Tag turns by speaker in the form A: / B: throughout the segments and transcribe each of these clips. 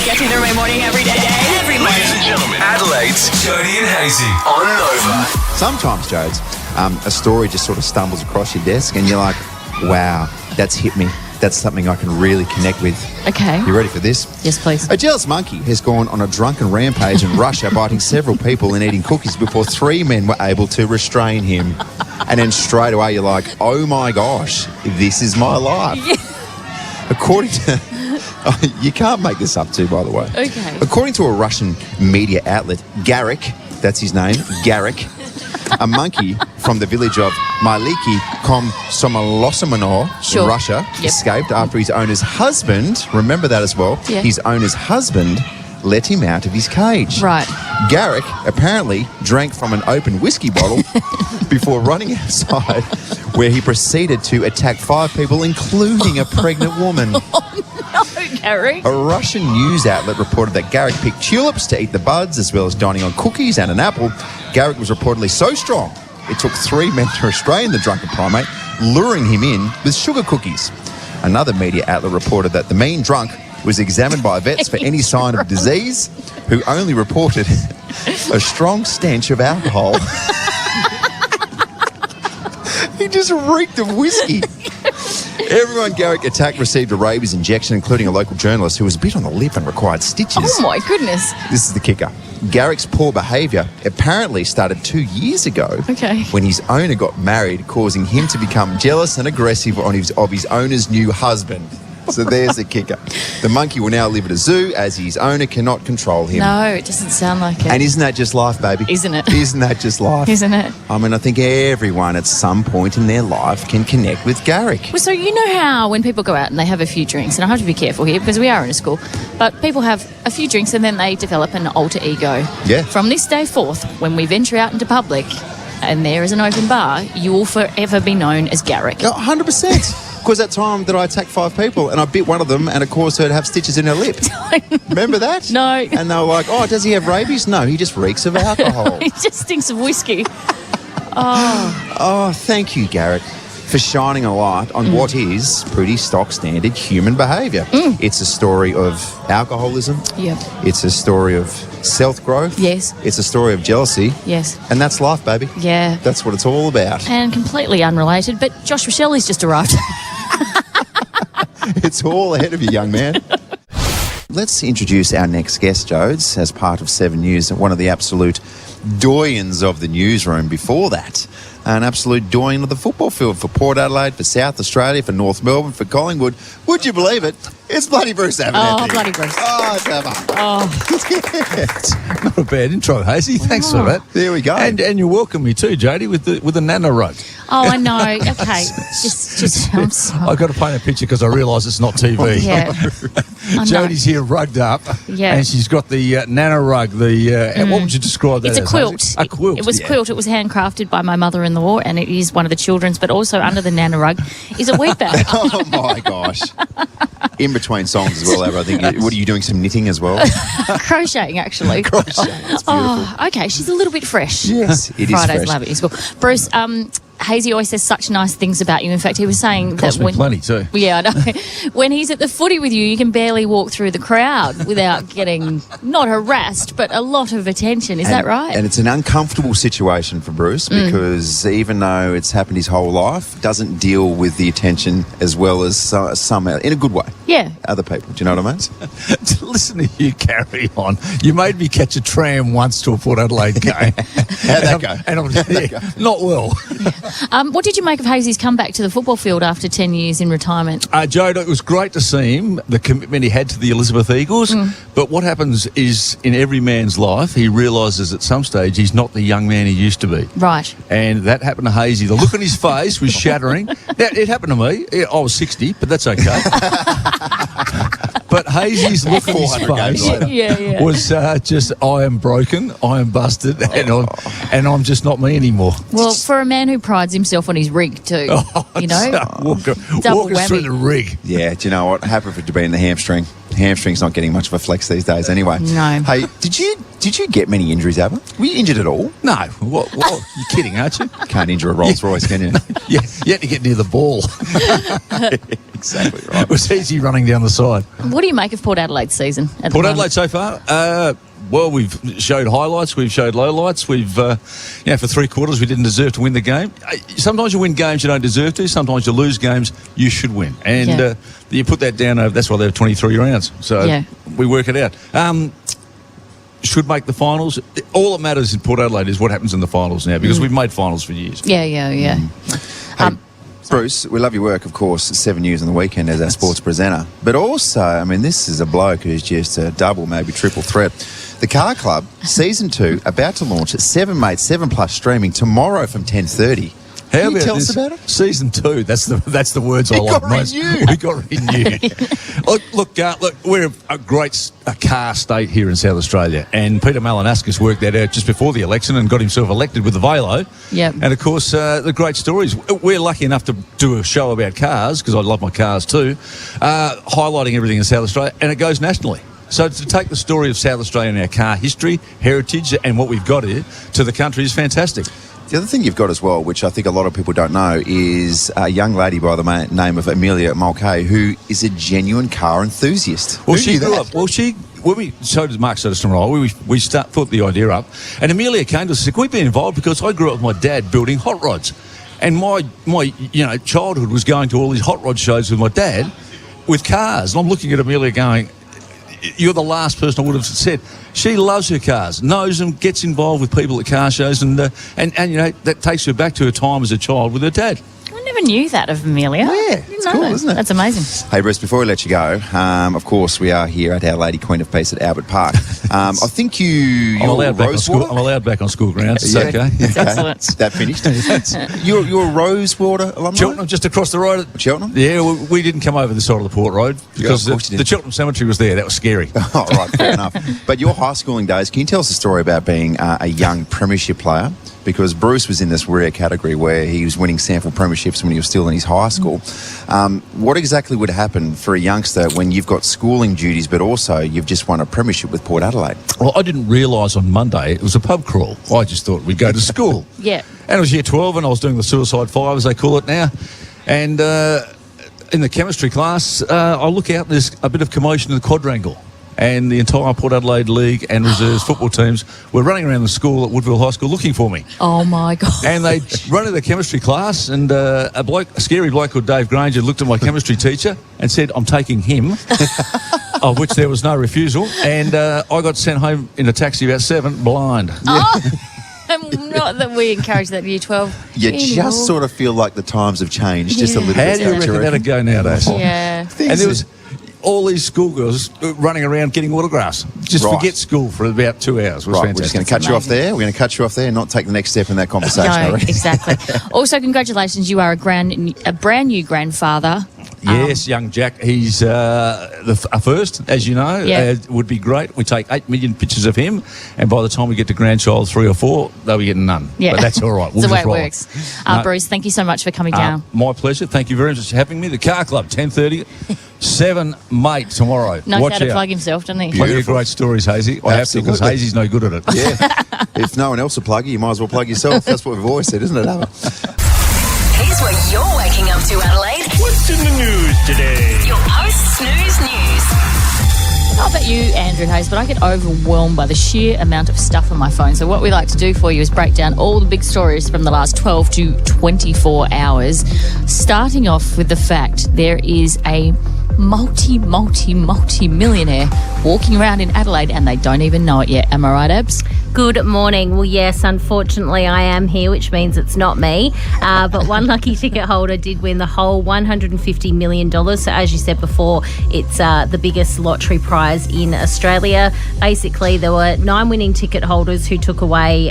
A: Getting through my morning every day. Every morning.
B: Ladies and gentlemen, Adelaide's Jody and Hazy on Nova.
C: Sometimes, Jodes, a story just sort of stumbles across your desk and you're like, wow, that's hit me. That's something I can really connect with.
D: Okay.
C: You ready for this?
D: Yes, please.
C: A jealous monkey has gone on a drunken rampage in Russia, biting several people and eating cookies before 3 men were able to restrain him. And then straight away you're like, oh my gosh, this is my life.
D: Yeah.
C: According to... you can't make this up too, by the way.
D: Okay.
C: According to a Russian media outlet, Garik, that's his name, Garik, a monkey from the village of Myliki Komsomolosomeno in Russia, escaped after his owner's husband, remember that as well, his owner's husband let him out of his cage.
D: Right.
C: Garik apparently drank from an open whiskey bottle before running outside, where he proceeded to attack 5 people, including a pregnant woman.
D: Garik.
C: A Russian news outlet reported that Garik picked tulips to eat the buds, as well as dining on cookies and an apple. Garik was reportedly so strong, it took 3 men to restrain the drunken primate, luring him in with sugar cookies. Another media outlet reported that the mean drunk was examined by vets for any sign of disease, who only reported a strong stench of alcohol. He just reeked of whiskey. Everyone Garik attacked received a rabies injection, including a local journalist who was bit on the lip and required stitches.
D: Oh, my goodness.
C: This is the kicker. Garrick's poor behaviour apparently started 2 years ago when his owner got married, causing him to become jealous and aggressive of his owner's new husband. So there's the kicker. The monkey will now live at a zoo as his owner cannot control him.
D: No, it doesn't sound like it.
C: And isn't that just life, baby?
D: Isn't it?
C: Isn't that just life?
D: Isn't it?
C: I mean, I think everyone at some point in their life can connect with Garik.
D: Well, so you know how when people go out and they have a few drinks, and I have to be careful here because we are in a school, but people have a few drinks and then they develop an alter ego.
C: Yeah.
D: From this day forth, when we venture out into public and there is an open bar, you will forever be known as Garik.
C: 100%. Because that time that I attacked 5 people and I bit one of them and it caused her to have stitches in her lip. Remember that?
D: No.
C: And they were like, oh, does he have rabies? No, he just reeks of alcohol.
D: He just stinks of whiskey.
C: Oh, thank you, Garik, for shining a light on what is pretty stock standard human behaviour. It's a story of alcoholism.
D: Yep.
C: It's a story of self-growth.
D: Yes.
C: It's a story of jealousy.
D: Yes.
C: And that's life, baby.
D: Yeah.
C: That's what it's all about.
D: And completely unrelated, but Josh Rochelli's just arrived.
C: It's all ahead of you, young man. Let's introduce our next guest, Jodes, as part of 7 News, one of the absolute doyens of the newsroom. Before that, an absolute doyen of the football field for Port Adelaide, for South Australia, for North Melbourne, for Collingwood. Would you believe it? It's bloody Bruce Abernethy.
D: Oh, bloody Bruce.
C: Oh, it's Abba.
D: Oh.
E: Not a bad intro, Hazy. Thanks for that.
C: There we go.
E: And you welcome me too, Jody, with the nano rug.
D: Oh, I know. Okay. Just I'm sorry.
E: I've got to paint a picture because I realise it's not TV.
D: Yeah.
E: Jody's here rugged up.
D: Yeah.
E: And she's got the nano rug. What would you describe that
D: It's a
E: as,
D: quilt.
E: Hazy? A quilt.
D: It was quilt. It was handcrafted by my mother-in-law, and it is one of the children's, but also under the nano rug is a wheat bag.
C: Oh, my gosh. In between songs as well, Abba, I think. What are you doing, some knitting as well?
D: Crocheting, actually.
C: Crocheting. That's beautiful.
D: Oh, okay. She's a little bit fresh.
C: Yes, it is
D: Friday's
C: fresh.
D: Lab at school. Bruce, Hazy always says such nice things about you. In fact, he was saying
E: Cost
D: that
E: me plenty too.
D: Yeah, I know. When he's at the footy with you, you can barely walk through the crowd without getting not harassed, but a lot of attention. Is that right?
C: And it's an uncomfortable situation for Bruce because even though it's happened his whole life, doesn't deal with the attention as well as some, in a good way.
D: Yeah.
C: Other people. Do you know what I mean?
E: Listen to you carry on. You made me catch a tram once to a Port Adelaide game.
C: How'd that go?
E: And I'm not well.
D: What did you make of Hazy's comeback to the football field after 10 years in retirement?
E: Joe, it was great to see him, the commitment he had to the Elizabeth Eagles. But what happens is in every man's life, he realises at some stage he's not the young man he used to be.
D: Right.
E: And that happened to Hazy. The look on his face was shattering. Now, it happened to me. I was 60, but that's okay. But Hazy's look on his
C: 400 games
E: face
C: later.
E: was just, I am broken, I am busted, and I'm just not me anymore.
D: Well, for a man who prides himself on his rig too, you know?
E: Walk
D: Double
E: us through
D: whammy.
E: the rig.
C: Yeah, do you know what? Happy for it to be in the hamstring. Hamstring's not getting much of a flex these days anyway.
D: No.
C: Hey, did you get many injuries, Abba? Were you injured at all?
E: No, what? You're kidding, aren't you?
C: Can't injure a Rolls Royce, can you?
E: Yeah, you had to get near the ball.
C: Exactly right.
E: It was easy running down the side.
D: What do you make of Port Adelaide's season at the
E: Port
D: moment?
E: Adelaide so far? Well, we've showed highlights, we've showed lowlights. We've, for 3 quarters, we didn't deserve to win the game. Sometimes you win games you don't deserve to. Sometimes you lose games you should win. And you put that down over, that's why they have 23 rounds. So we work it out. Should make the finals. All that matters in Port Adelaide is what happens in the finals now, because we've made finals for years.
D: Yeah.
C: Hey, Bruce, we love your work, of course, 7 years on the weekend as our sports presenter. But also, I mean, this is a bloke who's just a double, maybe triple threat. The Car Club, Season 2, about to launch at 7 Mates, 7+ streaming tomorrow from 10:30.
E: How
C: Can you
E: about
C: tell
E: this?
C: us about it?
E: Season 2, that's the words I like
C: got
E: most.
C: renewed.
E: We got renewed. Look, we're a great car state here in South Australia, and Peter Malinauskas worked that out just before the election and got himself elected with the Velo.
D: Yep.
E: And of course, the great stories. We're lucky enough to do a show about cars, because I love my cars too, highlighting everything in South Australia, and it goes nationally. So to take the story of South Australia and our car history, heritage, and what we've got here to the country is fantastic.
C: The other thing you've got as well, which I think a lot of people don't know, is a young lady by the name of Amelia Mulcahy, who is a genuine car enthusiast.
E: Well,
C: Who
E: she
C: knew
E: grew
C: that?
E: up. Well, so did Mark Soderstrom and I. We thought the idea up, and Amelia came to us and said, "We've been involved because I grew up with my dad building hot rods, and my childhood was going to all these hot rod shows with my dad with cars." And I'm looking at Amelia going, "You're the last person I would have said." She loves her cars, knows them, gets involved with people at car shows, and that takes her back to her time as a child with her dad.
D: I never knew that of Amelia.
C: Yeah, it's cool, isn't it?
D: That's amazing.
C: Hey, Bruce, before we let you go, of course, we are here at Our Lady Queen of Peace at Albert Park. I think
E: I'm allowed back on school grounds. It's okay.
D: It's excellent.
C: That finished. You're a Rosewater alumni?
E: Cheltenham, just across the road.
C: Cheltenham?
E: Yeah, we didn't come over the side of the Port Road because
C: of course you
E: the
C: didn't.
E: Cheltenham Cemetery was there. That was scary.
C: Oh, right, fair enough. But your high schooling days, can you tell us a story about being a young premiership player? Because Bruce was in this rare category where he was winning sample premierships when he was still in his high school. What exactly would happen for a youngster when you've got schooling duties, but also you've just won a premiership with Port Adelaide?
E: Well, I didn't realise on Monday it was a pub crawl. I just thought we'd go to school.
D: Yeah.
E: And it was year 12 and I was doing the Suicide 5, as they call it now. And in the chemistry class, I look out and there's a bit of commotion in the quadrangle. And the entire Port Adelaide League and reserves football teams were running around the school at Woodville High School looking for me.
D: Oh, my God.
E: And they run to the chemistry class, and a scary bloke called Dave Granger looked at my chemistry teacher and said, "I'm taking him," of which there was no refusal. And I got sent home in a taxi about 7, blind.
D: Not that we encourage that year 12.
C: You
D: anymore.
C: just sort of feel like the times have changed just a little
E: How
C: bit.
E: do you reckon that'd go nowadays?
D: Yeah.
E: And there was all these schoolgirls running around getting autographs. Just
C: Right.
E: forget school for about 2 hours. It was
C: Right, we're just
E: fantastic.
C: going to cut you off
D: amazing.
C: there. We're going to cut you off there and not take the next step in that conversation. I
D: No,
C: reckon.
D: exactly. Also, congratulations. You are a brand new grandfather.
E: Yes, young Jack. He's a first, as you know.
D: Yeah.
E: Would be great. We take 8 million pictures of him, and by the time we get to grandchild 3 or 4, they'll be getting none.
D: Yeah.
E: But that's all right.
D: That's the way
E: just
D: it
E: roll.
D: works.
E: No.
D: Bruce, thank you so much for coming down.
E: My pleasure. Thank you very much for having me. The Car Club, 10:30, 7 Mate tomorrow.
D: Knows
E: Watch
D: how to
E: out.
D: plug himself, doesn't he?
E: Plenty of great stories, Hazy. I have to, because
C: Absolutely.
E: Hazy's no good at it.
C: Yeah. If no one else will plug you might as well plug yourself. That's what we've always said, isn't it, Alan?
A: Here's what you're waking up to, Adelaide.
F: What's in the news today?
A: Your post-snooze news.
D: I don't know about you, Andrew and Hayes, but I get overwhelmed by the sheer amount of stuff on my phone. So what we like to do for you is break down all the big stories from the last 12 to 24 hours, starting off with the fact there is a multi-millionaire walking around in Adelaide and they don't even know it yet. Am I right, Abs?
G: Good morning. Well, yes, unfortunately I am here, which means it's not me. But one lucky ticket holder did win the whole $150 million. So as you said before, it's the biggest lottery prize in Australia. Basically, there were 9 winning ticket holders who took away,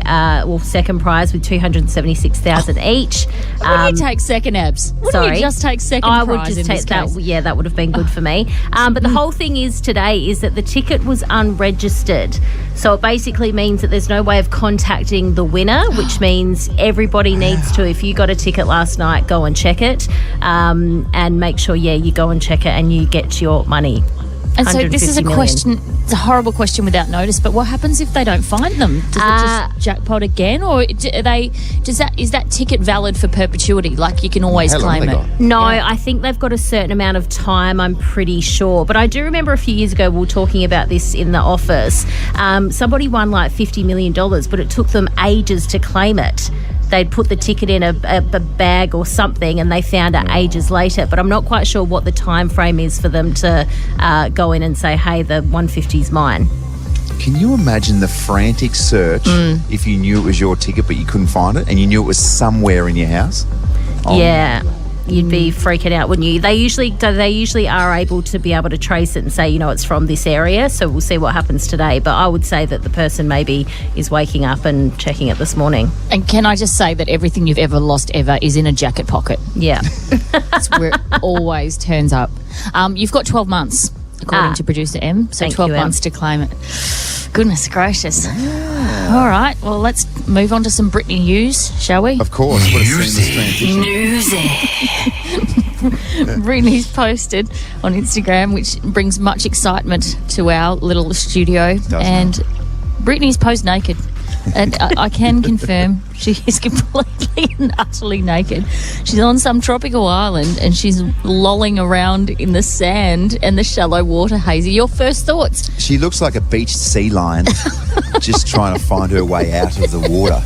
G: second prize with $276,000 each.
D: Wouldn't you take second, Abs? Wouldn't
G: Sorry.
D: you just take second
G: I would
D: prize
G: just
D: in
G: take
D: this
G: that.
D: case?
G: Yeah, that would have been good for me. But the whole thing is today is that the ticket was unregistered. So it basically means that there's no way of contacting the winner, which means everybody needs to, if you got a ticket last night, go and check it and make sure, you go and check it and you get your money.
D: And so this is a
G: 150 million.
D: question, it's a horrible question without notice, but what happens if they don't find them? Does it just jackpot again? Or is that ticket valid for perpetuity? Like you can always
C: How long
D: claim
C: have they
D: it?
C: got?
G: No, I think they've got a certain amount of time, I'm pretty sure. But I do remember a few years ago we were talking about this in the office. Somebody won like $50 million, but it took them ages to claim it. They'd put the ticket in a bag or something and they found it ages later. But I'm not quite sure what the time frame is for them to go in and say, hey, the 150's mine.
C: Can you imagine the frantic search if you knew it was your ticket but you couldn't find it and you knew it was somewhere in your house?
G: Yeah. You'd be freaking out, wouldn't you? They usually are able to be able to trace it and say, it's from this area. So we'll see what happens today. But I would say that the person maybe is waking up and checking it this morning.
D: And can I just say that everything you've ever lost ever is in a jacket pocket?
G: Yeah.
D: That's where it always turns up. You've got 12 months, according to producer M. So
G: Thank
D: 12
G: you, Em.
D: months to claim it. Goodness gracious. All right, well, let's move on to some Britney news, shall we?
C: Of course. What a seamless transition.
D: Britney's posted on Instagram, which brings much excitement to our little studio. And Britney's posed naked. And I can confirm she is completely and utterly naked. She's on some tropical island and she's lolling around in the sand and the shallow water, Hazy. Your first thoughts?
C: She looks like a beached sea lion just trying to find her way out of the water.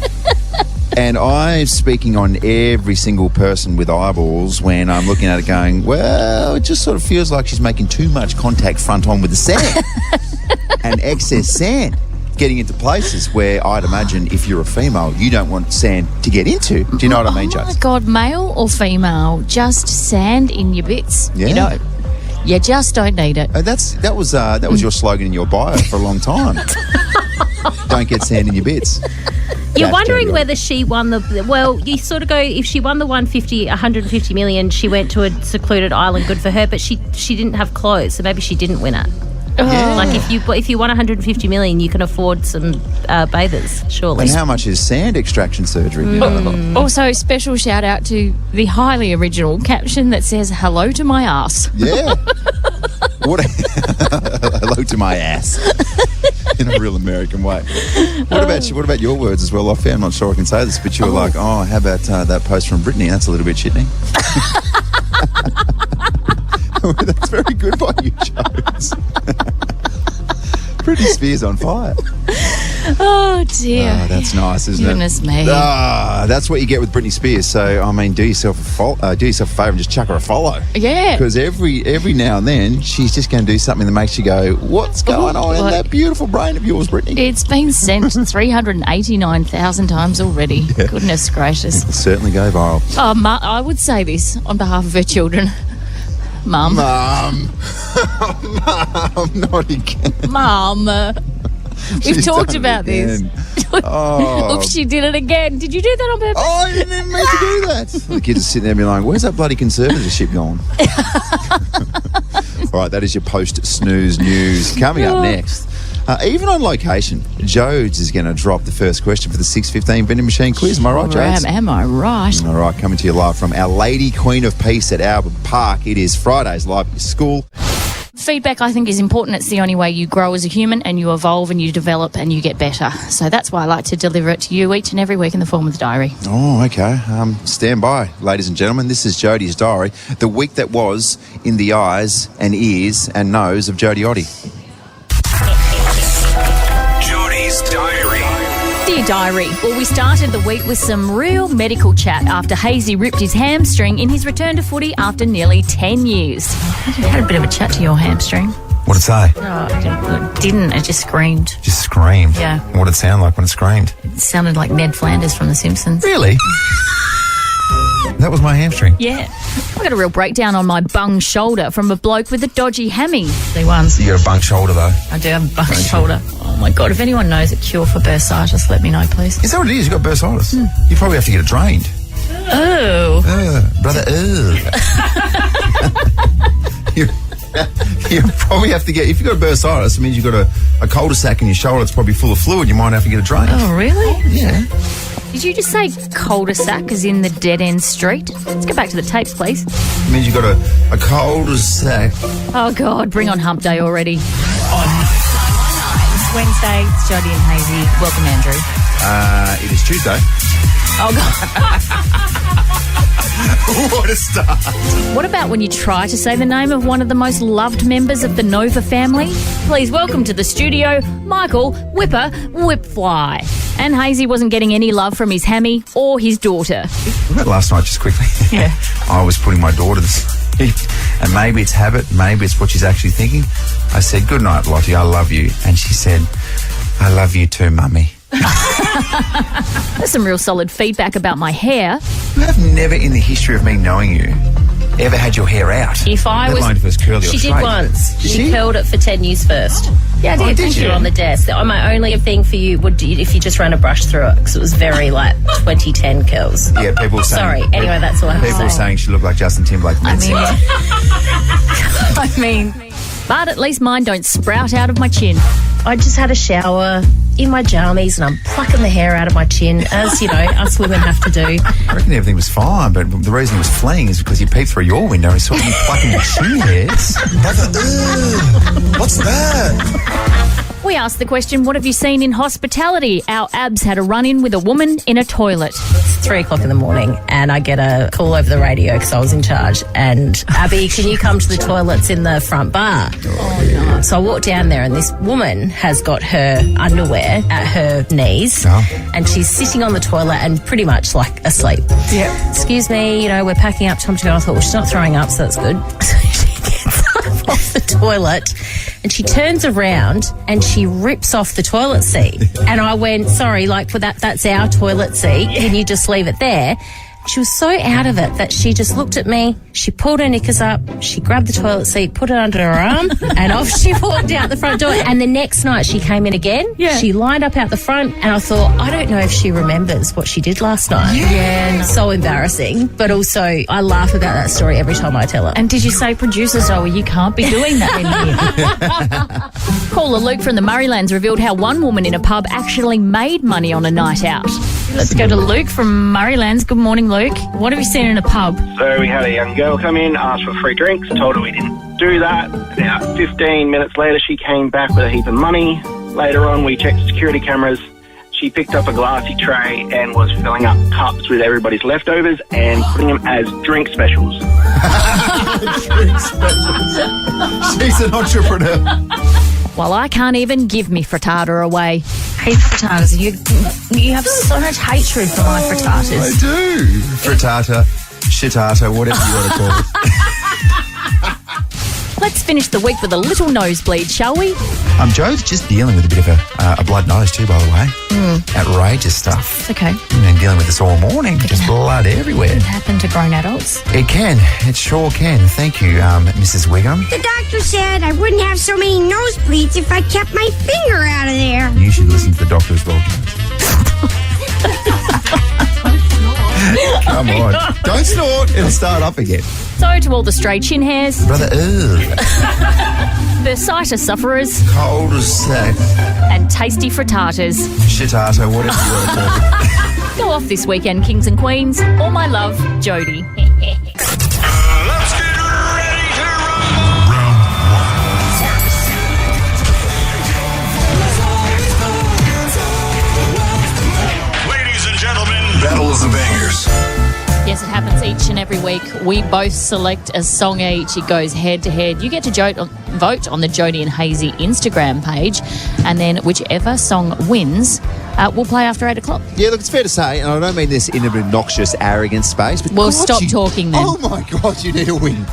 C: And I'm speaking on every single person with eyeballs when I'm looking at it going, well, it just sort of feels like she's making too much contact front on with the sand and excess sand getting into places where I'd imagine if you're a female, you don't want sand to get into. Do you know what I mean,
D: Oh, my
C: Jase?
D: God, male or female, just sand in your bits.
C: Yeah.
D: You just don't need it.
C: That was your slogan in your bio for a long time. Don't get sand in your bits.
G: You're
C: That's
G: wondering
C: dirty.
G: whether she won the... Well, you sort of go, if she won the 150 million, she went to a secluded island, good for her, but she didn't have clothes, so maybe she didn't win it.
C: Yeah.
G: Like if you won 150 million, you can afford some bathers, surely.
C: And how much is sand extraction surgery?
D: Also, special shout out to the highly original caption that says, hello to my ass.
C: Yeah. Hello to my ass. In a real American way. What about your words as well? I'm not sure I can say this, but you were like, oh, how about that post from Britney? That's a little bit shitty. That's very good by you, Jones. Britney Spears on fire.
D: Oh, dear.
C: Oh, that's nice, isn't
D: Goodness
C: it?
D: me.
C: That's what you get with Britney Spears. So, I mean, do yourself a favour and just chuck her a follow.
D: Yeah.
C: Because every now and then, she's just going to do something that makes you go, what's going on in that beautiful brain of yours, Britney?
D: It's been sent 389,000 times already. Yeah. Goodness gracious.
C: It'll certainly go viral.
D: Oh, I would say this on behalf of her children. Mum.
C: Mum, not again.
D: Mum. We've
C: She's
D: talked
C: done it
D: about this.
C: again. Oh.
D: Oops, she did it again. Did you do that on purpose?
C: Oh, I didn't even mean to do that. The kids are sitting there being like, where's that bloody conservatorship going? All right, that is your post-snooze news. Coming up next, even on location, Jodes is going to drop the first question for the 6:15 vending machine quiz. Am I right, Jodes?
D: Am I right?
C: All right, coming to you live from Our Lady Queen of Peace at Albert Park. It is Fridays live at your school.
D: Feedback, I think, is important. It's the only way you grow as a human and you evolve and you develop and you get better. So that's why I like to deliver it to you each and every week in the form of the diary.
C: Oh, okay. Stand by, ladies and gentlemen. This is Jodie's diary. The week that was in the eyes and ears and nose of Jodie Oddie.
B: Jodie's diary.
D: Dear diary, well, we started the week with some real medical chat after Hazy ripped his hamstring in his return to footy after nearly 10 years. We had a bit of a chat to your hamstring.
H: What'd it say?
D: Oh, it didn't. It just screamed.
H: Just screamed?
D: Yeah.
H: What'd it sound like when it screamed?
D: It sounded like Ned Flanders from The Simpsons.
H: Really? That was my hamstring.
D: Yeah. I got a real breakdown on my bung shoulder from a bloke with a dodgy hammy. See ones.
H: You got a bunk shoulder, though.
D: I do have a bung shoulder. Oh, my God. If anyone knows a cure for bursitis, let me know, please.
H: Is that what it is? You got bursitis? You probably have to get it drained.
D: Oh.
H: Brother, you probably have to get... If you've got bursitis, it means you've got a cul-de-sac in your shoulder that's probably full of fluid. You might have to get it drained.
D: Oh, really?
H: Yeah.
D: Did you just say cul-de-sac as in the dead-end street? Let's go back to the tapes, please.
H: It means you got a cul-de-sac.
D: Oh, God, bring on hump day already. It's Wednesday. It's Jodie and Hazy. Welcome, Andrew.
H: It is Tuesday.
D: Oh, God.
H: What a start.
D: What about when you try to say the name of one of the most loved members of the Nova family? Please welcome to the studio, Michael Whipper Whipfly. And Hazy wasn't getting any love from his hammy or his daughter.
H: Last night, just quickly.
D: Yeah.
H: I was putting my daughter to sleep, and maybe it's habit, maybe it's what she's actually thinking. I said, "Good night, Lottie, I love you." And she said, "I love you too, Mummy."
D: There's some real solid feedback about my hair.
H: You have never in the history of me knowing you ever had your hair out.
D: If I
H: Let
D: was...
H: alone if it was curly or
G: She did
H: straight.
G: once.
H: Did
G: She curled it for 10 years first.
D: Yeah, I did.
H: did
G: You on the desk. My only thing for you would be if you just ran a brush through it, because it was very 2010 curls.
H: Yeah, people were saying...
G: Sorry. Anyway, that's all I have to
H: People were
G: say.
H: saying she looked like Justin Timberlake.
D: I mean... But at least mine don't sprout out of my chin.
G: I just had a shower in my jammies and I'm plucking the hair out of my chin, as, us women have to do.
H: I reckon everything was fine, but the reason he was fleeing is because he peeped through your window and saw you plucking your chin hairs. What's that?
D: We asked the question, what have you seen in hospitality? Our abs had a run-in with a woman in a toilet.
G: It's 3 o'clock in the morning and I get a call over the radio because I was in charge. And, Abby, can you come to the toilets in the front bar? Oh, no. So I walk down there and this woman has got her underwear at her knees and she's sitting on the toilet and pretty much asleep.
D: Yeah.
G: Excuse me, we're packing up, time to go. I thought, well, she's not throwing up, so that's good. So she gets up off the toilet and she turns around and she rips off the toilet seat. And I went, sorry, that's our toilet seat. Can you just leave it there? She was so out of it that she just looked at me, she pulled her knickers up, she grabbed the toilet seat, put it under her arm, and off she walked out the front door. And the next night she came in again.
D: Yeah.
G: She lined up out the front, and I thought, I don't know if she remembers what she did last night.
D: Yeah, no.
G: So embarrassing. But also, I laugh about that story every time I tell it.
D: And did you say, producer Zoe, you can't be doing that in here? Caller Luke from the Murraylands revealed how one woman in a pub actually made money on a night out. Let's go to Luke from Murraylands. Good morning, Luke. What have you seen in a pub?
I: So we had a young girl come in, asked for free drinks, told her we didn't do that. About 15 minutes later, she came back with a heap of money. Later on, we checked security cameras. She picked up a glassy tray and was filling up cups with everybody's leftovers and putting them as drink specials.
H: She's an entrepreneur.
D: Well, I can't even give me frittata away. Hate frittatas. You have so much hatred for my
H: I
D: frittatas.
H: do. Frittata, shitata, whatever you want to call it.
D: Let's finish the week with a little nosebleed, shall we?
H: Joe's just dealing with a bit of a blood nose too, by the way. Outrageous stuff.
D: It's okay.
H: Been dealing with this all morning. Just blood everywhere.
D: It happened to grown adults.
H: It can. It sure can. Thank you, Mrs. Wiggum.
J: The doctor said I wouldn't have so many nosebleeds if I kept my finger out of there.
H: You should listen to the doctor as well, Joe. Come on. Don't snort. It'll start up again.
D: So to all the stray chin hairs,
H: Brother,
D: bursitis sufferers,
H: cul-de-sac,
D: and tasty frittatas.
H: shitata, whatever you want to call it.
D: Go off this weekend, kings and queens. All my love, Jodie.
F: Let's get ready to rumble. Ladies and gentlemen,
B: Battle of the Bangers.
D: Yes, it happens each and every week. We both select a song each. It goes head to head. You get to vote on the Jodie and Hazy Instagram page, and then whichever song wins, we'll play after 8 o'clock.
C: Yeah, look, it's fair to say, and I don't mean this in an obnoxious, arrogant space, but
D: Well,
C: God,
D: stop talking then.
C: Oh my God, you need a win.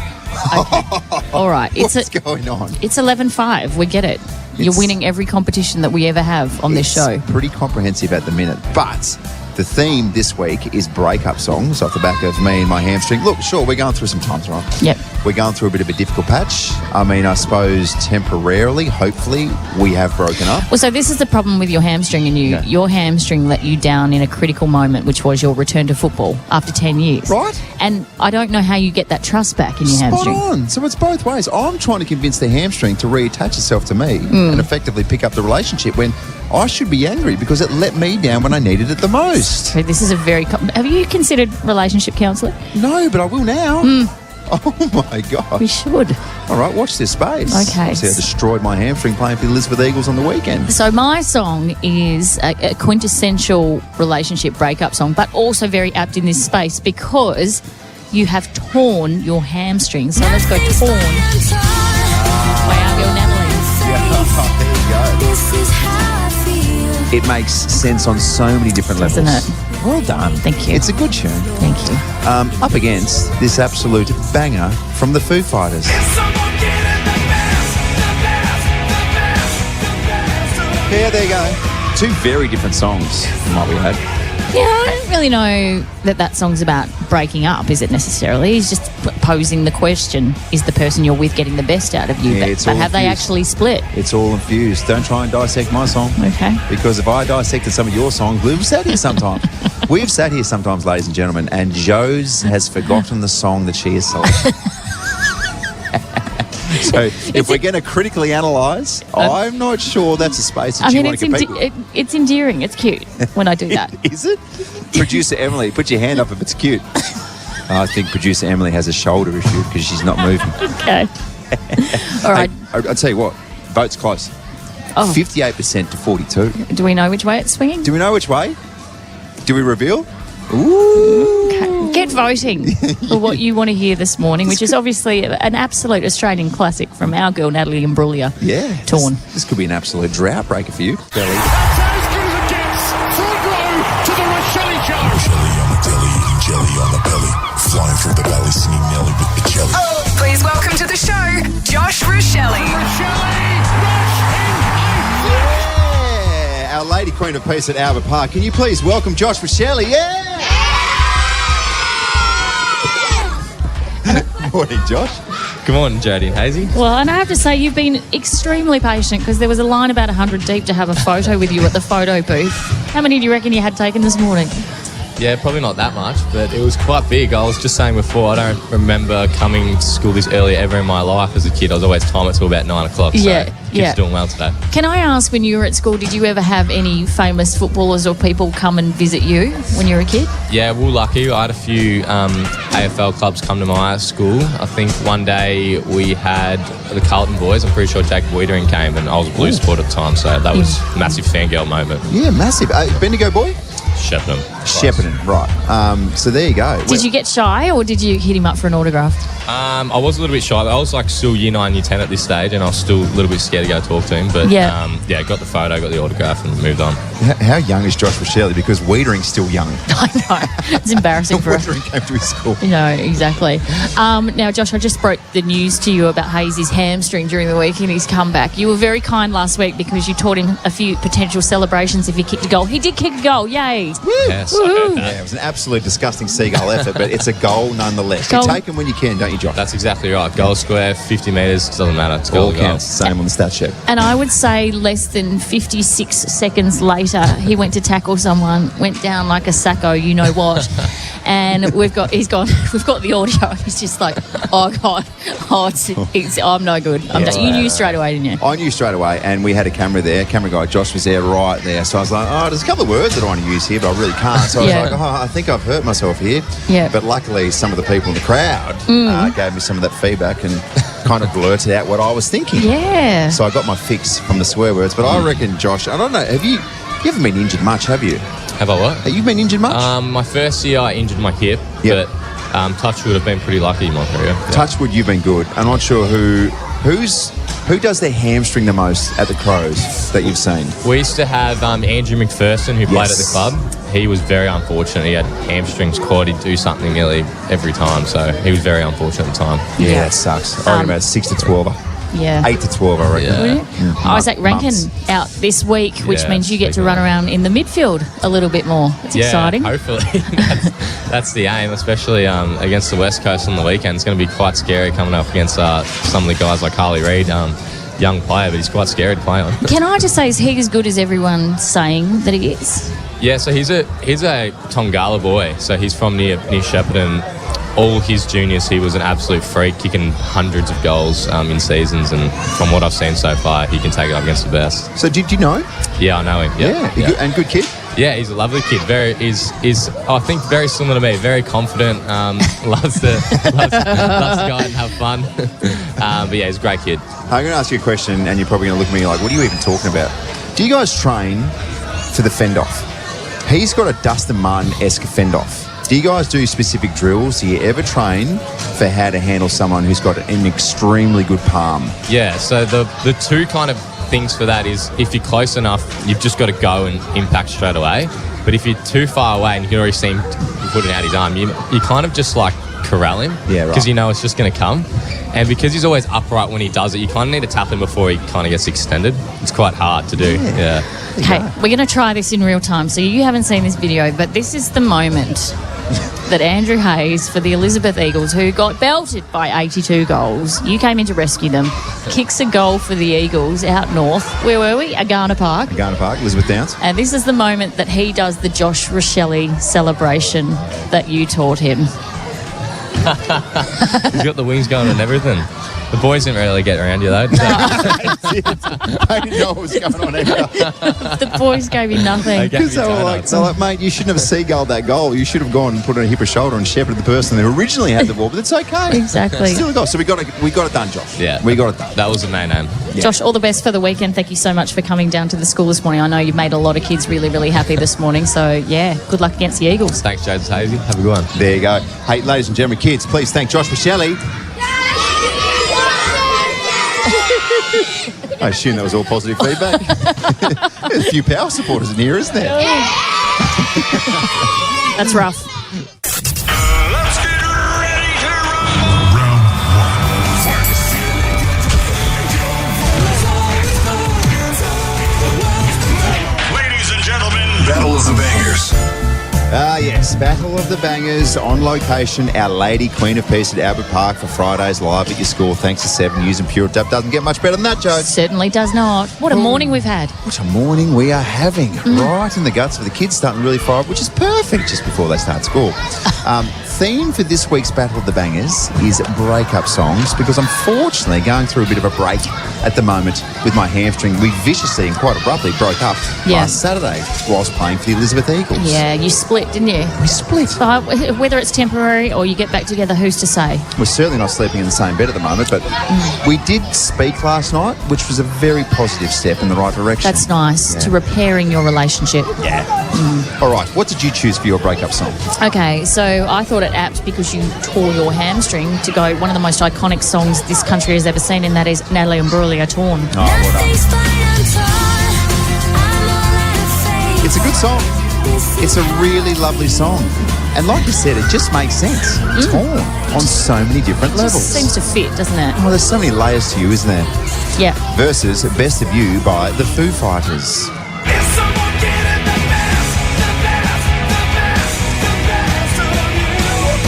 D: All right.
C: What's going on?
D: It's 11-5. We get it. You're winning every competition that we ever have on this show.
C: Pretty comprehensive at the minute, but the theme this week is breakup songs off the back of me and my hamstring. Look, sure, we're going through some times, right?
D: Yep.
C: we're going through a bit of a difficult patch. I mean, I suppose temporarily, hopefully, we have broken up.
D: Well, so this is the problem with your hamstring, and your hamstring let you down in a critical moment, which was your return to football after 10 years.
C: Right.
D: And I don't know how you get that trust back in your hamstring.
C: Spot on. So it's both ways. I'm trying to convince the hamstring to reattach itself to me and effectively pick up the relationship when I should be angry because it let me down when I needed it the most.
D: So this is a very... Have you considered relationship counselling?
C: No, but I will now. Oh, my God.
D: We should.
C: All right, watch this space.
D: Okay.
C: See, I destroyed my hamstring playing for the Elizabeth Eagles on the weekend.
D: So my song is a quintessential relationship breakup song, but also very apt in this space because you have torn your hamstring. So let's go torn. By our girl Natalie.
C: There you go. It makes sense on so many different levels.
D: Isn't it?
C: Well done.
D: Thank you.
C: It's a good tune.
D: Thank you.
C: Up against this absolute banger from the Foo Fighters. Yeah, there you go. Two very different songs from what we had.
D: Yeah, I don't really know that song's about breaking up, is it necessarily? He's just posing the question, is the person you're with getting the best out of you?
C: Yeah,
D: but have they actually split?
C: It's all infused. Don't try and dissect my song.
D: Okay.
C: Because if I dissected some of your songs, we've sat here sometimes. We've sat here sometimes, ladies and gentlemen, and Joe's has forgotten the song that she has selected. So if we're going to critically analyse, I'm not sure that's a space that you want to compete with.
D: It's endearing. It's cute when I do that.
C: Is it? Producer Emily, put your hand up if it's cute. I think producer Emily has a shoulder issue because she's not moving.
D: Okay. All right.
C: Hey, I'll tell you what, vote's close. 58% to 42.
D: Do we know which way it's swinging?
C: Do we know which way? Do we reveal? Ooh.
D: Okay. Get voting for what you want to hear this morning, which is obviously an absolute Australian classic from our girl Natalie Imbruglia.
C: Yeah.
D: Torn.
C: This could be an absolute drought breaker for you. Belly.
B: Jelly on the belly, flying through the valley, singing Nelly with the jelly.
A: Please welcome to the show, Josh Rochelle.
C: Yeah, our Lady Queen of Peace at Albert Park. Can you please welcome Josh Rochelle? Yeah! Morning, Josh.
K: Good morning, Jodie and Hazy.
D: Well, and I have to say, you've been extremely patient because there was a line about 100 deep to have a photo with you at the photo booth. How many do you reckon you had taken this morning?
K: Yeah, probably not that much, but it was quite big. I was just saying before, I don't remember coming to school this early ever in my life as a kid. I was always timed until about 9 o'clock, so kids doing well today.
D: Can I ask, when you were at school, did you ever have any famous footballers or people come and visit you when you were a kid?
K: Yeah, we were lucky. I had a few AFL clubs come to my school. I think one day we had the Carlton boys. I'm pretty sure Jake Wiedering came, and I was a Blue supporter at the time, so that was a massive fangirl moment.
C: Yeah, massive. Bendigo boy?
K: Shepparton,
C: right. So there you go.
D: Did you get shy or did you hit him up for an autograph?
K: I was a little bit shy. I was like still year 9, year 10 at this stage, and I was still a little bit scared to go talk to him. But got the photo, got the autograph, and moved on.
C: How young is Josh Rochelle? Because Wiedering's still young.
D: I know. It's embarrassing for us.
C: Wiedering came to his school.
D: No, exactly. Now, Josh, I just broke the news to you about Hazy's hamstring during the week and his comeback. You were very kind last week because you taught him a few potential celebrations if he kicked a goal. He did kick a goal. Yay.
C: Woo.
K: Yes.
C: Yeah, it was an absolute disgusting seagull effort, but it's a goal nonetheless. You take them when you can, don't you, Josh?
K: That's exactly right. Goal square, 50 metres, doesn't matter. It's goal.
C: All counts. Same on the stat sheet.
D: And I would say less than 56 seconds later, he went to tackle someone, went down like a sacco, you know what. And we've got the audio. He's just like, oh God, I'm no good. You knew straight away, didn't you?
C: I knew straight away, and we had a camera there. Camera guy Josh was there right there. So I was like, there's a couple of words that I want to use here, but I really can't. So I was like, I think I've hurt myself here.
D: Yeah.
C: But luckily, some of the people in the crowd gave me some of that feedback and kind of blurted out what I was thinking.
D: Yeah.
C: So I got my fix from the swear words. But I reckon, Josh, I don't know, you haven't been injured much, have you?
K: Have I what?
C: Have you been injured much?
K: My first year, I injured my hip, but touchwood, I've been pretty lucky in my career. Yeah.
C: Touchwood, you've been good. I'm not sure who does their hamstring the most at the Crows that you've seen.
K: We used to have Andrew McPherson, who played at the club. He was very unfortunate. He had hamstrings quad. He'd do something nearly every time, so he was very unfortunate at the time.
C: Yeah, that sucks. I reckon about 6 to 12.
D: Yeah.
C: 8 to 12, I reckon.
K: Yeah.
D: Isaac Rankin
C: Mums.
D: out this week, which
K: Yeah,
D: means you get to
K: big
D: run
K: man.
D: around in the midfield a little bit more. It's exciting.
K: Hopefully. that's the aim, especially against the West Coast on the weekend. It's going to be quite scary coming up against some of the guys like Harley Reid. Young player, but he's quite scary to play on.
D: Can I just say, is he as good as everyone's saying that he is?
K: Yeah, so he's a Tongala boy. So he's from near Shepparton. All his juniors, he was an absolute freak, kicking hundreds of goals in seasons. And from what I've seen so far, he can take it up against the best.
C: So did you know?
K: Yeah, I know him.
C: Yeah. Good, and good kid?
K: Yeah, he's a lovely kid. He's I think very similar to me. Very confident. Loves to go out and have fun. But yeah, he's a great kid.
C: I'm going to ask you a question, and you're probably going to look at me like, what are you even talking about? Do you guys train for the fend-off? He's got a Dustin Martin-esque fend-off. Do you guys do specific drills? Do you ever train for how to handle someone who's got an extremely good palm?
K: Yeah, so the two kind of things for that is if you're close enough, you've just got to go and impact straight away. But if you're too far away and you can already see him putting out his arm, you kind of just like corral him.
C: Yeah, right.
K: Because you know it's just going to come. And because he's always upright when he does it, you kind of need to tap him before he kind of gets extended. It's quite hard to do. Yeah.
D: Okay, we're going to try this in real time. So you haven't seen this video, but this is the moment that Andrew Hayes for the Elizabeth Eagles, who got belted by 82 goals, you came in to rescue them, kicks a goal for the Eagles out north. Where were we? Agana Park.
C: Agana Park, Elizabeth Downs.
D: And this is the moment that he does the Josh Rochelle celebration that you taught him.
K: He's got the wings going and everything. The boys didn't really get around you though.
C: I didn't know what was going on either.
D: The boys gave you nothing.
C: Because they were like, mate, you shouldn't have seagulled that goal. You should have gone and put it on a hip or shoulder and shepherded the person who originally had the ball, but it's okay.
D: Exactly.
C: Still a goal. So we got it done, Josh.
K: Yeah.
C: We got it done.
K: That was the main aim.
C: Yeah.
D: Josh, all the best for the weekend. Thank you so much for coming down to the school this morning. I know you've made a lot of kids really, really happy this morning. So, yeah, good luck against the Eagles.
K: Thanks, James Hazy. Have a good one.
C: There you go. Hey, ladies and gentlemen, kids, please thank Josh Rochelle. I assume that was all positive feedback. There's a few power supporters in here, isn't there?
D: That's rough.
F: Let's get ready to rumble. Ladies and gentlemen,
B: Battle of the Bangers.
C: Ah, yes, Battle of the Bangers on location. Our Lady Queen of Peace at Albert Park for Fridays live at your school. Thanks to 7 using Pure Dub. Doesn't get much better than that, Joe.
D: Certainly does not. What a morning we've had.
C: What a morning we are having. Right in the guts of the kids starting really fire up, which is perfect just before they start school. Theme for this week's Battle of the Bangers is breakup songs, because unfortunately going through a bit of a break at the moment with my hamstring. We viciously and quite abruptly broke up last Saturday whilst playing for the Elizabeth Eagles.
D: Yeah, you split, didn't you?
C: We split.
D: Whether it's temporary or you get back together, who's to say?
C: We're certainly not sleeping in the same bed at the moment, but we did speak last night, which was a very positive step in the right direction.
D: That's nice, to repairing your relationship.
C: Yeah. All right, what did you choose for your breakup song?
D: Okay, so I thought it apt because you tore your hamstring to go one of the most iconic songs this country has ever seen, and that is Natalie Imbruglia, Torn.
C: Oh, well done. It's a good song. It's a really lovely song. And like you said, it just makes sense. Torn on so many different levels.
D: Just seems to fit, doesn't it?
C: Well, there's so many layers to you, isn't there?
D: Yeah.
C: Versus Best of You by the Foo Fighters.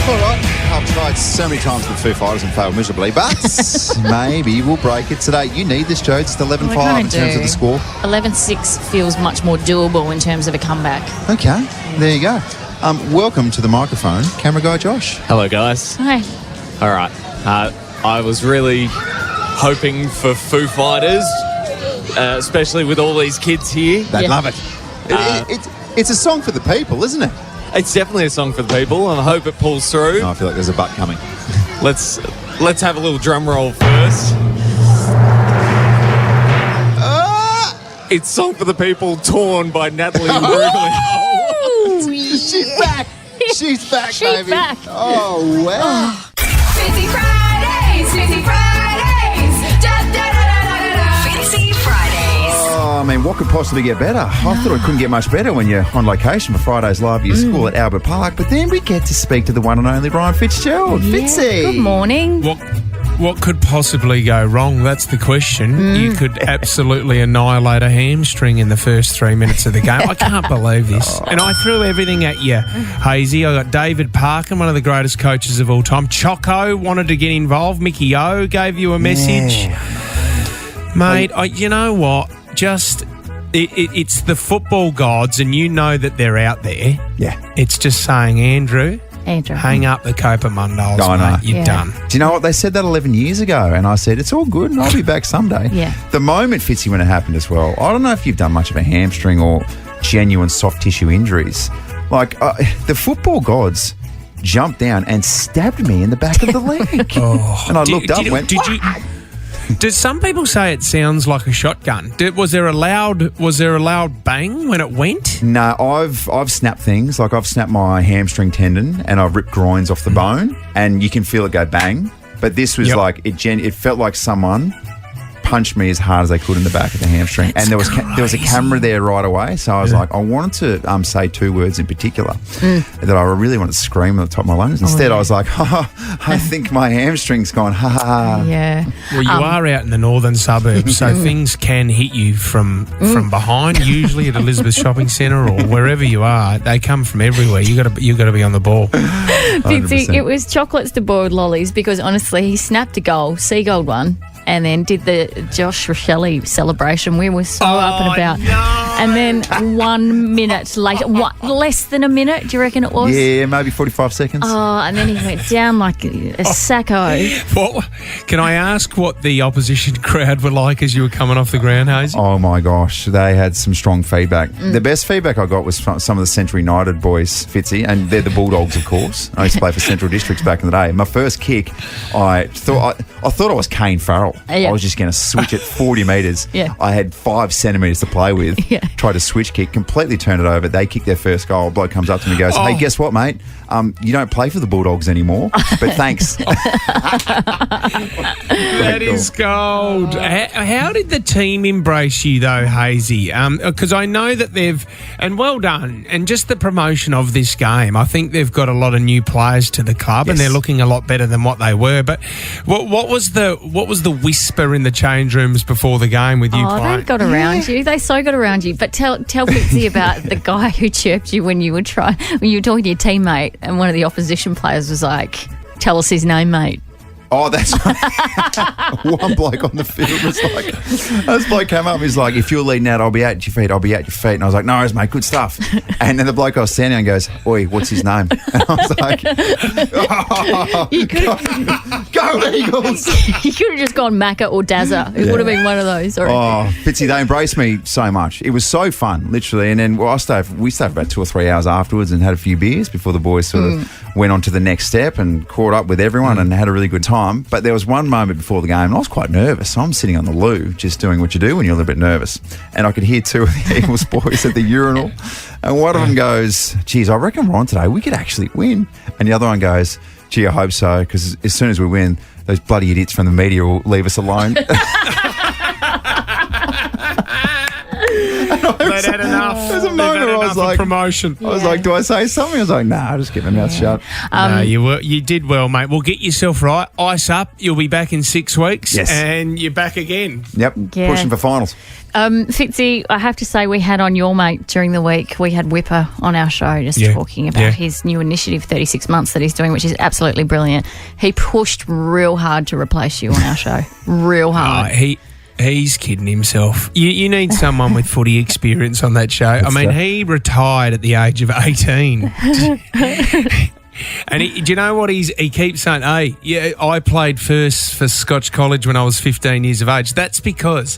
C: All right, I've tried so many times with Foo Fighters and failed miserably, but maybe we'll break it today. You need this, Joe. It's 11-5 in terms of the score.
D: 11-6 feels much more doable in terms of a comeback.
C: Okay, there you go. Welcome to the microphone, camera guy Josh.
L: Hello, guys.
D: Hi.
L: All right. I was really hoping for Foo Fighters, especially with all these kids here.
C: They'd love it. It's a song for the people, isn't it?
L: It's definitely a song for the people, and I hope it pulls through.
C: Oh, I feel like there's a butt coming.
L: Let's have a little drum roll first. It's Song for the People, Torn by Natalie Imbruglia.
C: She's back. She's back,
D: She's
C: baby.
D: back.
C: Oh, wow.
A: Fancy Fridays, Fancy Fridays. Da, da, da, da, da, da. Fancy Fridays.
C: Oh, I mean, what could possibly get better? I thought it couldn't get much better when you're on location for Fridays Live at your school at Albert Park, but then we get to speak to the one and only Ryan Fitzgerald.
D: Yeah.
C: Fitzy.
D: Good morning.
M: What could possibly go wrong? That's the question. You could absolutely annihilate a hamstring in the first 3 minutes of the game. I can't believe this. And I threw everything at you, Hazy. I got David Parkin, one of the greatest coaches of all time. Choco wanted to get involved. Mickey O gave you a message. Mate, you know what? Just... It's the football gods, and you know that they're out there.
C: Yeah.
M: It's just saying, Andrew, hang up the Copamundos, mate. You're done.
C: Do you know what? They said that 11 years ago, and I said, it's all good, and I'll be back someday.
D: Yeah.
C: The moment, Fitzy, when it happened as well, I don't know if you've done much of a hamstring or genuine soft tissue injuries. Like, the football gods jumped down and stabbed me in the back of the leg. And I looked up and went,
M: Did some people say it sounds like a shotgun? Was there a loud bang when it went?
C: No, I've snapped things. Like I've snapped my hamstring tendon and I've ripped groins off the bone, and you can feel it go bang. But this was like it felt like someone punched me as hard as they could in the back of the hamstring. And there was a camera there right away, so I was like, I wanted to say two words in particular that I really wanted to scream at the top of my lungs. Instead, I was like, I think my hamstring's gone. Ha ha ha.
D: Yeah.
M: Well, you are out in the northern suburbs, so things can hit you from behind. Usually at Elizabeth Shopping Centre or wherever you are, they come from everywhere. You got to be on the ball.
D: Fitzy, it was chocolates to boiled lollies because honestly, he snapped a goal, Seagold won, and then did the Josh Rochelle celebration. We were so up and about.
M: No.
D: And then 1 minute later, less than a minute, do you reckon it was?
C: Yeah, maybe 45 seconds.
D: Oh, and then he went down like a sacco.
M: Can I ask what the opposition crowd were like as you were coming off the ground, Hazy?
C: Oh, my gosh. They had some strong feedback. The best feedback I got was from some of the Central United boys, Fitzy, and they're the Bulldogs, of course. I used to play for Central Districts back in the day. My first kick, I thought I was Kane Farrell. I was just going to switch it 40 metres.
D: Yeah.
C: I had 5 centimetres to play with. Yeah. Tried to switch kick, completely turned it over. They kicked their first goal. A bloke comes up to me and goes, hey, guess what, mate? You don't play for the Bulldogs anymore, but thanks.
M: That is gold. How did the team embrace you, though, Hazy? Because I know that and well done, and just the promotion of this game, I think they've got a lot of new players to the club, and they're looking a lot better than what they were. But what was the whisper in the change rooms before the game with you playing?
D: They got around you. They so got around you. But tell Fitzy about the guy who chirped you when you were talking to your teammate, and one of the opposition players was like, "Tell us his name, mate."
C: Oh, that's right. One bloke on the field was like, this bloke came up, he's like, if you're leading out, I'll be at your feet, I'll be at your feet. And I was like, no worries, mate, good stuff. And then the bloke I was standing on goes, oi, what's his name? And I was like, go Eagles.
D: You could have just gone Macca or Dazza. It would have been one of those.
C: Fitzy, they embraced me so much. It was so fun, literally. And then we stayed for about 2 or 3 hours afterwards and had a few beers before the boys sort of went on to the next step and caught up with everyone and had a really good time. But there was one moment before the game, and I was quite nervous. So I'm sitting on the loo, just doing what you do when you're a little bit nervous. And I could hear 2 of the Eagles boys at the urinal. And one of them goes, geez, I reckon we're on today. We could actually win. And the other one goes, gee, I hope so, because as soon as we win, those bloody idiots from the media will leave us alone.
M: They'd had enough.
C: There's a moment where I was like,
M: promotion.
C: I was like, do I say something? I was like, nah, I'll just keep my mouth shut.
M: No, you did well, mate. Well, get yourself right. Ice up. You'll be back in 6 weeks.
C: Yes.
M: And you're back again.
C: Yep.
D: Yeah.
C: Pushing for finals.
D: Fitzy, I have to say we had on your mate during the week. We had Whipper on our show just talking about his new initiative, 36 months, that he's doing, which is absolutely brilliant. He pushed real hard to replace you on our show. Real hard.
M: He's kidding himself. You need someone with footy experience on that show. He retired at the age of 18. And do you know what he keeps saying? Hey, yeah, I played first for Scotch College when I was 15 years of age. That's because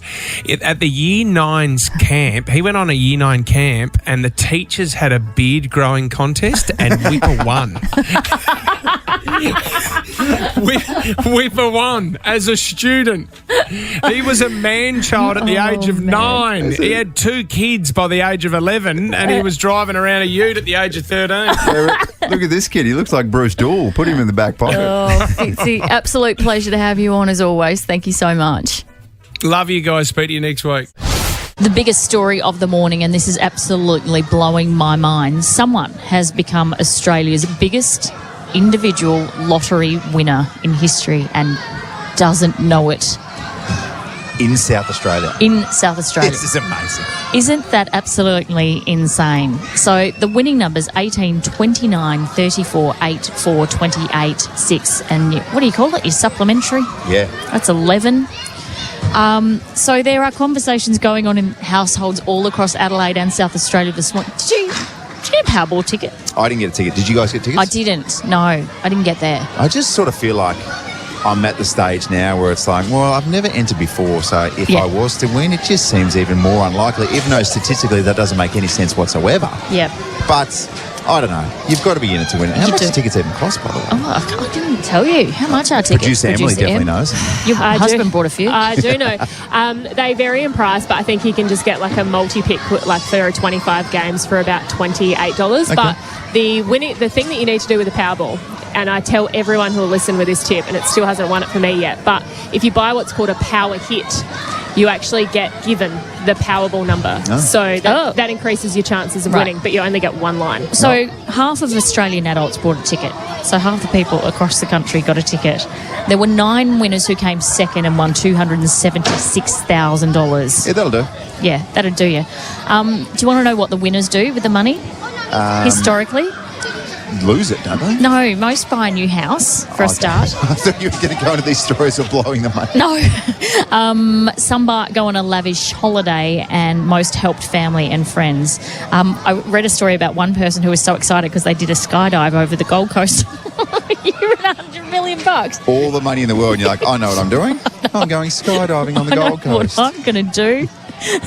M: at the Year 9's camp, he went on a Year 9 camp and the teachers had a beard growing contest and Whipper won. Whipper won as a student. He was a man-child at the age of 9. He had 2 kids by the age of 11 and he was driving around a ute at the age of 13.
C: Look at this kid. He looks like Bruce Dool. Put him in the back pocket.
D: It's an absolute pleasure to have you on as always. Thank you so much.
M: Love you guys. Speak to you next week.
D: The biggest story of the morning, and this is absolutely blowing my mind. Someone has become Australia's biggest individual lottery winner in history, and doesn't know it
C: In South Australia.
D: in South Australia.
C: This is amazing.
D: Isn't that absolutely insane? So the winning numbers 18, 29, 34, 8, 4, 28, 6, and what do you call it? Your supplementary?
C: Yeah.
D: That's 11. So there are conversations going on in households all across Adelaide and South Australia this morning. Did you get a Powerball ticket?
C: I didn't get a ticket. Did you guys get tickets?
D: I didn't. No, I didn't get there.
C: I just sort of feel like I'm at the stage now where it's like, well, I've never entered before, so if
D: Yeah.
C: I was to win, it just seems even more unlikely, even though statistically that doesn't make any sense whatsoever.
D: Yep.
C: But I don't know. You've got to be in it to win it. How
D: You
C: much
D: do.
C: do tickets even cost, by the way?
D: Oh, I didn't tell you. How much are tickets?
C: Producer Emily definitely
D: Em?
C: knows.
D: Your
N: I do.
D: husband brought a few.
N: I do know. They vary in price, but I think you can just get like a multi-pick, like for 25 games for about $28.
C: Okay.
N: But the thing that you need to do with the Powerball, and I tell everyone who will listen with this tip, and it still hasn't won it for me yet, but if you buy what's called a power hit, you actually get given the Powerball number.
C: Oh.
N: So that increases your chances of
D: Right.
N: winning, but you only get one line.
D: So half of Australian adults bought a ticket. So half the people across the country got a ticket. There were 9 winners who came second and won $276,000.
C: Yeah, that'll do.
D: Yeah, that'd do you. Do you want to know what the winners do with the money? Historically?
C: Lose it, don't they?
D: No, most buy a new house for a
C: Okay.
D: start.
C: I thought you were going to go into these stories of blowing the money.
D: No. Some go on a lavish holiday and most helped family and friends. I read a story about one person who was so excited because they did a skydive over the Gold Coast. You're at $100 million.
C: All the money in the world, and you're like, I know what I'm doing. I'm going skydiving on the
D: I know
C: Gold Coast.
D: what I'm going to do.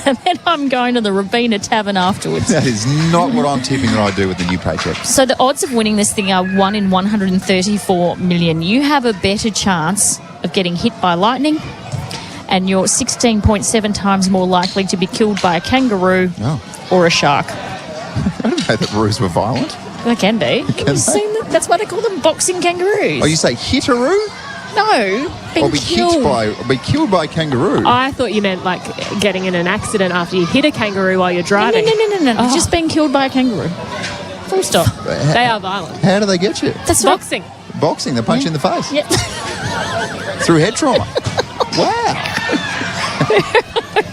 D: And then I'm going to the Rabina Tavern afterwards.
C: That is not what I'm tipping that I do with the new paycheck.
D: So the odds of winning this thing are 1 in 134 million. You have a better chance of getting hit by lightning, and you're 16.7 times more likely to be killed by a kangaroo or a shark.
C: I didn't know that roos were violent.
D: They can be.
C: Can
D: You've seen that? That's why they call them boxing kangaroos.
C: Oh, you say hit a roo?
D: No,
C: Or be killed by a kangaroo?
N: I thought you meant like getting in an accident after you hit a kangaroo while you're
D: No,
N: driving.
D: no.
N: Oh.
D: Just being killed by a kangaroo. Full stop.
N: They are violent.
C: How do they get you?
D: That's
N: Boxing.
C: Boxing, they punch you in the face.
D: Yep.
C: Through head trauma. Wow.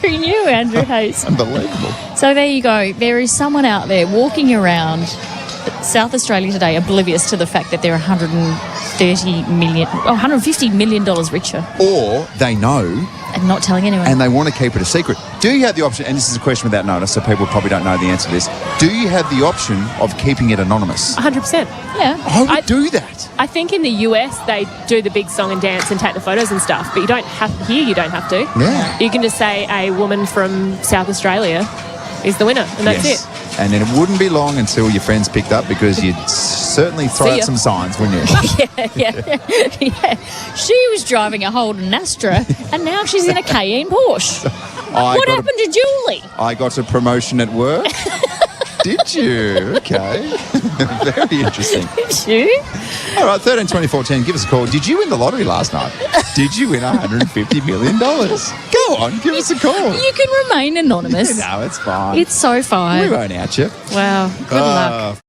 D: Who knew, Andrew Hayes?
C: Unbelievable.
D: So there you go. There is someone out there walking around South Australia today oblivious to the fact that they're $150 million richer
C: Or they know
D: and not telling anyone.
C: and they want to keep it a secret. Do you have the option, and this is a question without notice, so people probably don't know the answer to this, do you have the option of keeping it anonymous?
N: 100%.
D: Yeah.
C: I would do that.
N: I think in the US they do the big song and dance and take the photos and stuff, but you don't have here. You don't have to.
C: Yeah.
N: You can just say a woman from South Australia is the winner, and that's
C: Yes.
N: it.
C: And then it wouldn't be long until your friends picked up because you'd certainly throw
N: See
C: out
N: ya.
C: some signs, wouldn't you?
D: yeah. She was driving a Holden Astra and now she's in a Cayenne Porsche. What happened to Julie?
C: I got a promotion at work. Did you? Okay. Very interesting.
D: Did you?
C: All right, 13 24 10, give us a call. Did you win the lottery last night? Did you win $150 million? Go on, give us a call.
D: You can remain anonymous.
C: No, it's fine.
D: It's so fine.
C: We won't out you.
D: Wow. Good luck.